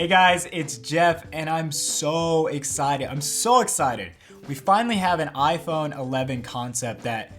Hey guys, it's Jeff and I'm so excited. We finally have an iPhone 11 concept that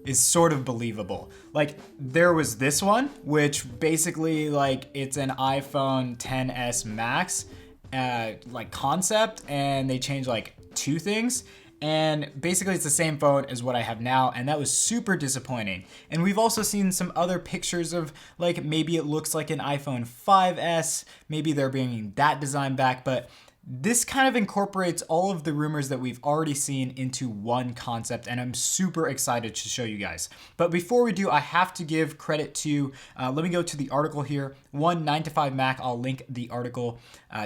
is sort of believable. Like there was this one, which basically like it's an iPhone 10s Max like concept, and they changed like two things. And basically it's the same phone as what I have now, and that was super disappointing. And we've also seen some other pictures of like maybe it looks like an iPhone 5S, maybe they're bringing that design back, but this kind of incorporates all of the rumors that we've already seen into one concept, and I'm super excited to show you guys. But before we do, I have to give credit to, let me go to the article here, 9to5Mac, I'll link the article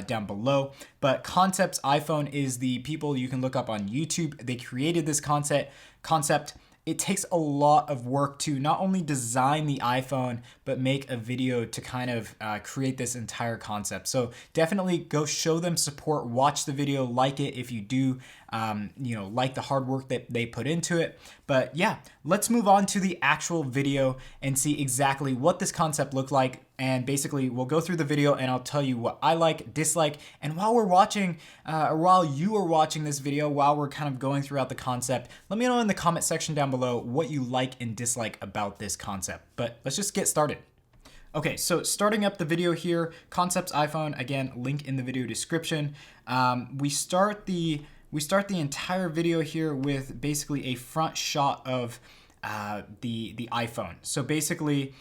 down below. But Concepts iPhone is the people you can look up on YouTube. They created this concept. It takes a lot of work to not only design the iPhone, but make a video to kind of create this entire concept. So definitely go show them support, watch the video, like it if you do, like the hard work that they put into it. But yeah, let's move on to the actual video and see exactly what this concept looked like. And basically we'll go through the video and I'll tell you what I like, dislike, and while we're watching, or while you are watching this video, while we're kind of going throughout the concept, let me know in the comment section down below what you like and dislike about this concept. But let's just get started. Okay, so starting up the video here, Concepts iPhone, again, link in the video description. We start the entire video here with basically a front shot of the iPhone. So basically,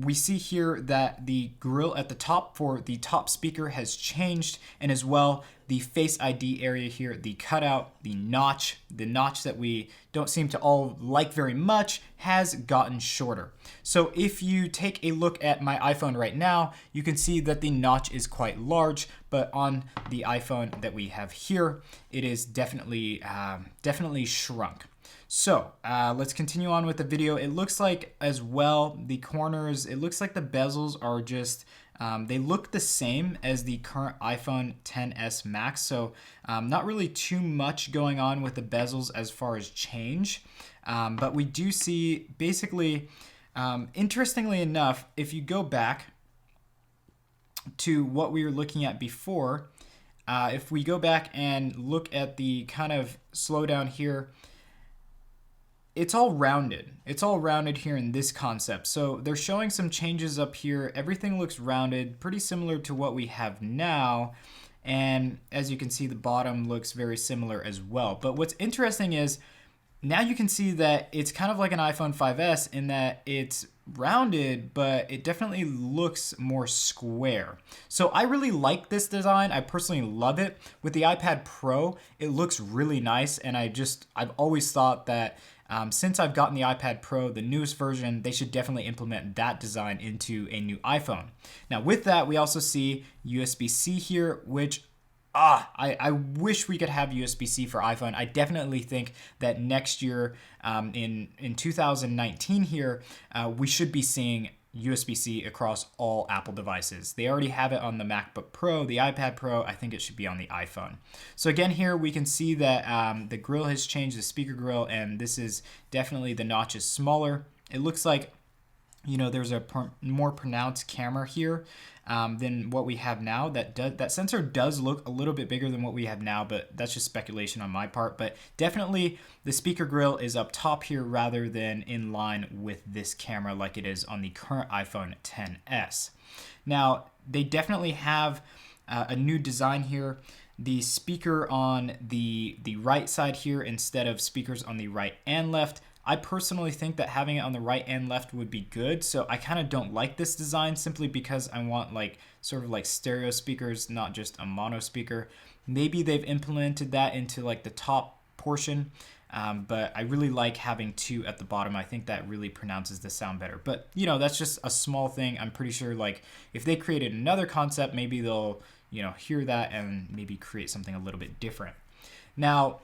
we see here that the grill at the top for the top speaker has changed, and as well the Face ID area here, the cutout, the notch that we don't seem to all like very much has gotten shorter. So if you take a look at my iPhone right now, you can see that the notch is quite large, but on the iPhone that we have here, it is definitely shrunk. So let's continue on with the video. It looks like as well the corners, it looks like the bezels are just, they look the same as the current iPhone 10s Max. So not really too much going on with the bezels as far as change. But we do see basically, interestingly enough, if you go back to what we were looking at before, if we go back and look at the kind of slowdown here, it's all rounded. It's all rounded here in this concept. So they're showing some changes up here. Everything looks rounded, pretty similar to what we have now. And as you can see, the bottom looks very similar as well. But what's interesting is now you can see that it's kind of like an iPhone 5S in that it's rounded, but it definitely looks more square. So I really like this design. I personally love it. With the iPad Pro, it looks really nice, and I've always thought that since I've gotten the iPad Pro, the newest version, they should definitely implement that design into a new iPhone. Now with that, we also see USB-C here, which I wish we could have USB-C for iPhone. I definitely think that next year, in 2019 here, we should be seeing USB-C across all Apple devices. They already have it on the MacBook Pro, the iPad Pro. I think it should be on the iPhone. So again, here we can see that the grill has changed, the speaker grill, and this is definitely, the notch is smaller. It looks like, there's a more pronounced camera here than what we have now. That sensor does look a little bit bigger than what we have now, but that's just speculation on my part. But definitely the speaker grill is up top here rather than in line with this camera like it is on the current iPhone 10s. Now, they definitely have a new design here. The speaker on the right side here instead of speakers on the right and left. I personally think that having it on the right and left would be good. So I kind of don't like this design simply because I want like sort of like stereo speakers, not just a mono speaker. Maybe they've implemented that into like the top portion, but I really like having two at the bottom. I think that really pronounces the sound better. But that's just a small thing. I'm pretty sure like if they created another concept, maybe they'll hear that and maybe create something a little bit different. Now,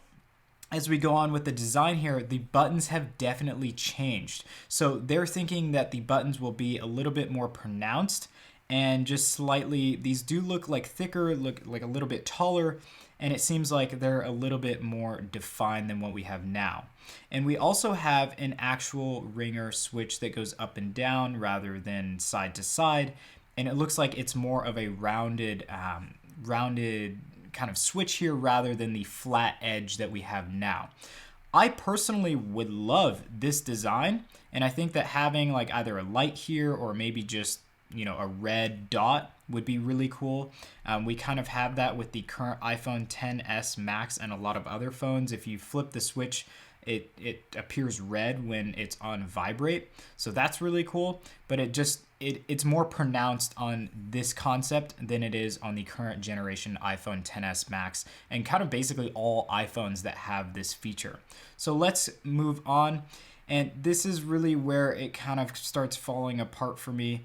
as we go on with the design here, the buttons have definitely changed. So they're thinking that the buttons will be a little bit more pronounced and just slightly, these do look like thicker, look like a little bit taller, and it seems like they're a little bit more defined than what we have now. And we also have an actual ringer switch that goes up and down rather than side to side. and it looks like it's more of a rounded kind of switch here rather than the flat edge that we have now. I personally would love this design, and I think that having like either a light here or maybe just, you know, a red dot would be really cool. We kind of have that with the current iPhone XS Max and a lot of other phones. If you flip the switch, it appears red when it's on vibrate, so that's really cool. But it's more pronounced on this concept than it is on the current generation iPhone XS Max and kind of basically all iPhones that have this feature. So let's move on, and this is really where it kind of starts falling apart for me.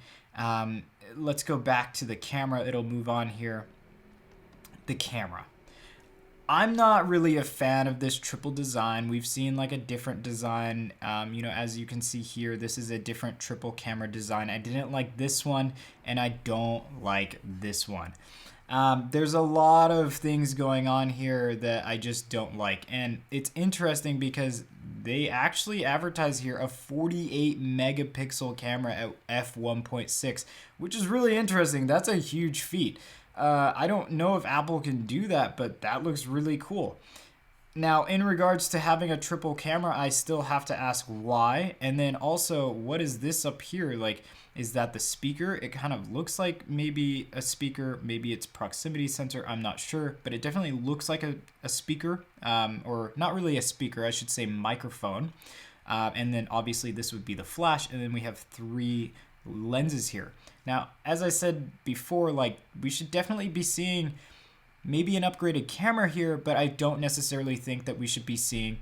Let's go back to the camera. It'll move on here. The camera. I'm not really a fan of this triple design. We've seen like a different design. You know, as you can see here, this is a different triple camera design. I didn't like this one, and I don't like this one. There's a lot of things going on here that I just don't like. And it's interesting because they actually advertise here a 48 megapixel camera at f1.6, which is really interesting. That's a huge feat. I don't know if Apple can do that, but that looks really cool. Now, in regards to having a triple camera, I still have to ask why. And then also, what is this up here? Like, is that the speaker? It kind of looks like maybe a speaker, maybe it's proximity sensor, I'm not sure, but it definitely looks like a speaker, or not really a speaker, I should say microphone. And then obviously this would be the flash, and then we have 3 lenses here. Now, as I said before, like, we should definitely be seeing maybe an upgraded camera here, but I don't necessarily think that we should be seeing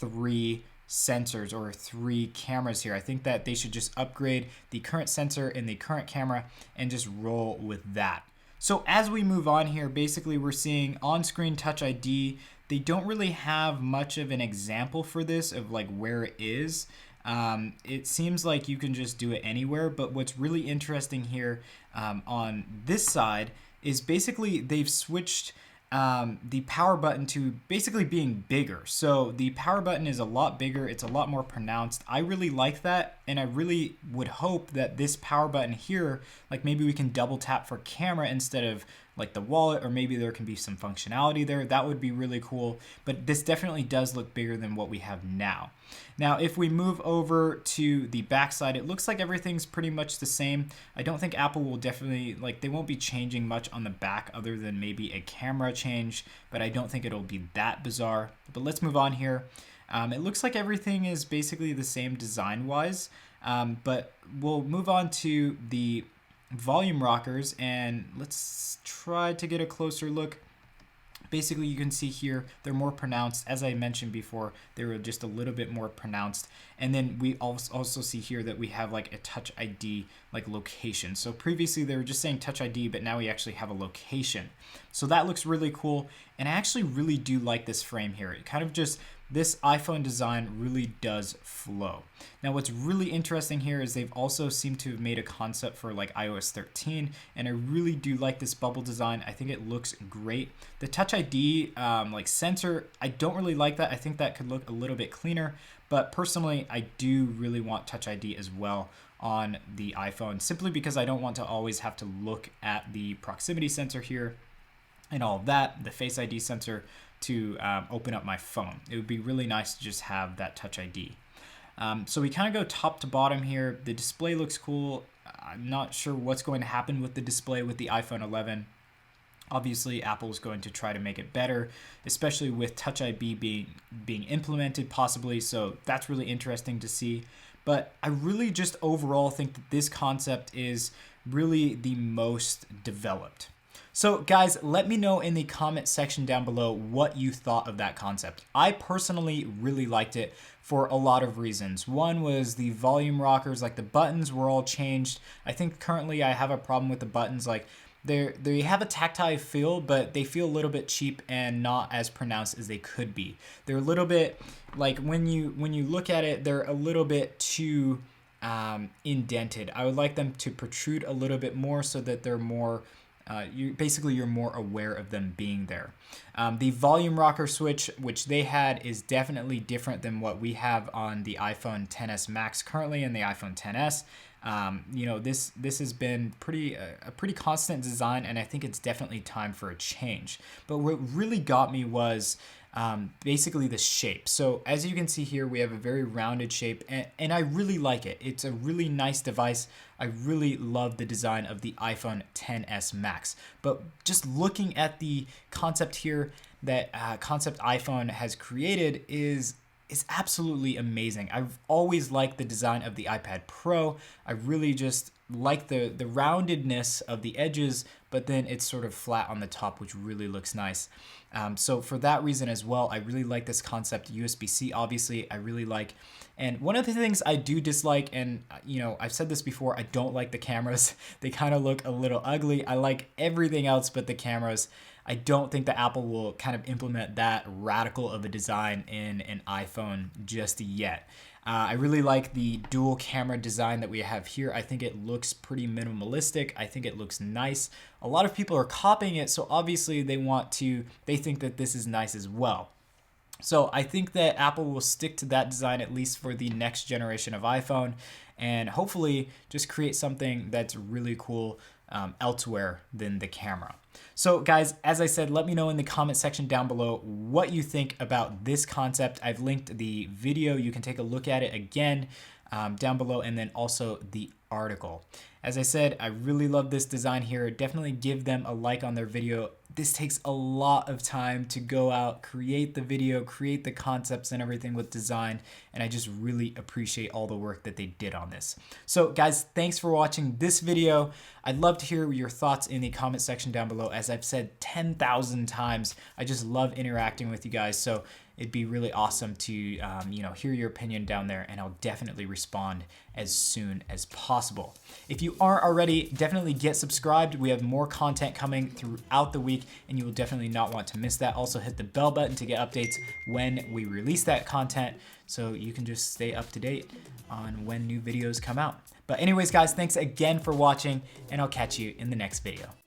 3 sensors or 3 cameras here. I think that they should just upgrade the current sensor and the current camera and just roll with that. So as we move on here, basically we're seeing on-screen Touch ID. They don't really have much of an example for this of like where it is. It seems like you can just do it anywhere, but what's really interesting here on this side is basically they've switched the power button to basically being bigger. So the power button is a lot bigger, it's a lot more pronounced. I really like that, and I really would hope that this power button here, like maybe we can double tap for camera instead of like the wallet, or maybe there can be some functionality there. That would be really cool, but this definitely does look bigger than what we have now. Now, if we move over to the back side, it looks like everything's pretty much the same. I don't think Apple will definitely, like, they won't be changing much on the back other than maybe a camera change, but I don't think it'll be that bizarre. But let's move on here. It looks like everything is basically the same design-wise, but we'll move on to the volume rockers, and let's try to get a closer look. Basically, you can see here they're more pronounced. As I mentioned before, they were just a little bit more pronounced. And then we also see here that we have like a Touch ID like location. So previously they were just saying Touch ID, but now we actually have a location. So that looks really cool. And I actually really do like this frame here. It kind of just, this iPhone design really does flow. Now what's really interesting here is they've also seemed to have made a concept for like iOS 13, and I really do like this bubble design. I think it looks great. The Touch ID like sensor, I don't really like that. I think that could look a little bit cleaner, but personally I do really want Touch ID as well on the iPhone, simply because I don't want to always have to look at the proximity sensor here and all of that, the Face ID sensor, to open up my phone. It would be really nice to just have that Touch ID. So we kind of go top to bottom here. The display looks cool. I'm not sure what's going to happen with the display with the iPhone 11. Obviously, Apple is going to try to make it better, especially with Touch ID being implemented possibly. So that's really interesting to see. But I really just overall think that this concept is really the most developed. So guys, let me know in the comment section down below what you thought of that concept. I personally really liked it for a lot of reasons. One was the volume rockers, like the buttons were all changed. I think currently I have a problem with the buttons, like they have a tactile feel, but they feel a little bit cheap and not as pronounced as they could be. They're a little bit, like when you look at it, they're a little bit too indented. I would like them to protrude a little bit more so that they're more you're more aware of them being there. The volume rocker switch, which they had, is definitely different than what we have on the iPhone XS Max currently and the iPhone XS. This has been a pretty constant design, and I think it's definitely time for a change. But what really got me was basically the shape. So as you can see here, we have a very rounded shape, and I really like it. It's a really nice device. I really love the design of the iPhone XS Max. But just looking at the concept here that Concept iPhone has created is absolutely amazing. I've always liked the design of the iPad Pro. I really just like the roundedness of the edges, but then it's sort of flat on the top, which really looks nice. So for that reason as well, I really like this concept. USB-C, obviously, I really like. And one of the things I do dislike, and I've said this before, I don't like the cameras. They kind of look a little ugly. I like everything else but the cameras. I don't think that Apple will kind of implement that radical of a design in an iPhone just yet. I really like the dual camera design that we have here. I think it looks pretty minimalistic. I think it looks nice. A lot of people are copying it, so obviously they think that this is nice as well. So I think that Apple will stick to that design at least for the next generation of iPhone, and hopefully just create something that's really cool elsewhere than the camera. So guys, as I said, let me know in the comment section down below what you think about this concept. I've linked the video. You can take a look at it again down below, and then also the article. As I said, I really love this design here. Definitely give them a like on their video. This takes a lot of time to go out, create the video, create the concepts and everything with design, and I just really appreciate all the work that they did on this. So guys, thanks for watching this video. I'd love to hear your thoughts in the comment section down below. As I've said 10,000 times, I just love interacting with you guys. So it'd be really awesome to hear your opinion down there, and I'll definitely respond as soon as possible. If you aren't already, definitely get subscribed. We have more content coming throughout the week, and you will definitely not want to miss that. Also hit the bell button to get updates when we release that content, so you can just stay up to date on when new videos come out. But anyways guys, thanks again for watching, and I'll catch you in the next video.